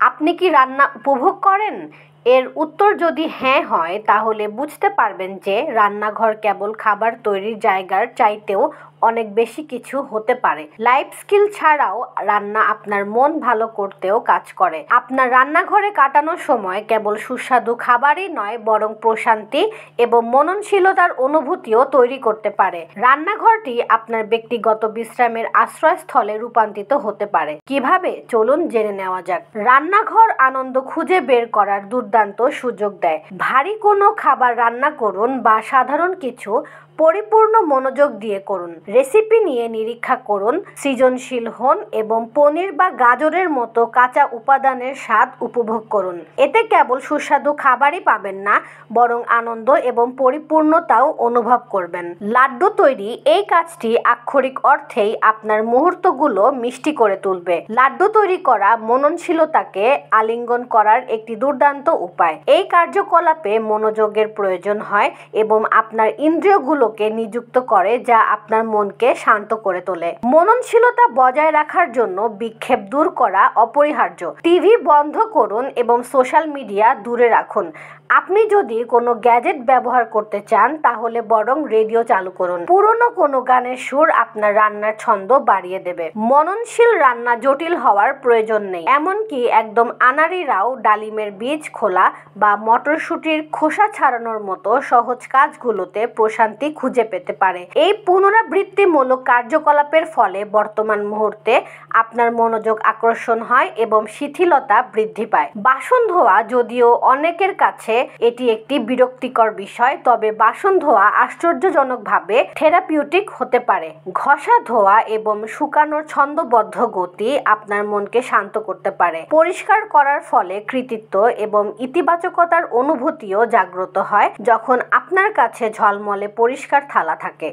আপনি কি রান্না উপভোগ করেন? এর উত্তর যদি হ্যাঁ হয় তাহলে বুঝতে পারবেন যে রান্নাঘর কেবল খাবার তৈরির জায়গার চাইতেও অনেক বেশি কিছু হতে পারে। লাইফ স্কিল ছাড়াও রান্না আপনার মন ভালো করতেও কাজ করে। আপনার রান্নাঘরে কাটানোর সময় কেবল সুস্বাদু খাবারই নয়, বরং প্রশান্তি এবং মননশীলতার অনুভূতিও তৈরি করতে পারে। রান্নাঘরটি আপনার ব্যক্তিগত বিশ্রামের আশ্রয়স্থলে রূপান্তরিত হতে পারে। কিভাবে? চলুন জেনে নেওয়া যাক। রান্নাঘর আনন্দ খুঁজে বের করার দুর্দান্ত সুযোগ দেয়। ভারী কোনো খাবার রান্না করুন বা সাধারণ কিছু, পরিপূর্ণ মনোযোগ দিয়ে করুন। রেসিপি নিয়ে নিরীক্ষা করুন, সৃজনশীল হন এবং পনির বা গাজরের মতো কাঁচা উপাদানের স্বাদ উপভোগ করুন। এতে কেবল সুস্বাদু খাবারই পাবেন না, বরং আনন্দ এবং পরিপূর্ণতাও অনুভব করবেন। লাড্ডু তৈরি এই কাজটি আক্ষরিক অর্থেই আপনার মুহূর্তগুলো মিষ্টি করে তুলবে। লাড্ডু তৈরি করা মননশীলতাকে আলিঙ্গন করার একটি দুর্দান্ত উপায়। এই কার্যকলাপে মনোযোগের প্রয়োজন হয় এবং আপনার ইন্দ্রিয়গুলোকে নিযুক্ত করে, যা আপনার মনকে শান্ত করে তোলে। মননশীলতা বজায় রাখার জন্য বিক্ষেপ দূর করা অপরিহার্য। টিভি বন্ধ করুন এবং সোশ্যাল মিডিয়া দূরে রাখুন। আপনি যদি কোনো গ্যাজেট ব্যবহার করতে চান তাহলে বরং রেডিও চালু করুন। পুরনো কোনো গানের সুর আপনার রান্নার ছন্দ বাড়িয়ে দেবে। মননশীল রান্না জটিল হওয়ার প্রয়োজন নেই। এমনকি একদম আনাড়িরাও ডালিমের বীজ খোলা বা মটরশুঁটির খোসা ছাড়ানোর মতো সহজ কাজগুলোতে প্রশান্তি খুঁজে পেতে পারে। এই পুনরাবৃত্তিমূলক কার্যকলাপের ফলে বর্তমান মুহূর্তে আপনার মনোযোগ আকর্ষণ হয় এবং শিথিলতা বৃদ্ধি পায়। বাসন ধোয়া, যদিও অনেকের কাছে এটি একটি বিরক্তিকর বিষয়, তবে বাসন ধোয়া আশ্চর্যজনকভাবে থেরাপিউটিক হতে পারে। ঘষা, ধোয়া এবং শুকানোর ছন্দবদ্ধ গতি আপনার মনকে শান্ত করতে পারে। পরিষ্কার করার ফলে কৃতিত্ব এবং ইতিবাচকতার অনুভূতিও জাগ্রত হয় যখন আপনার কাছে ঝলমলে পরিষ্কার থালা থাকে।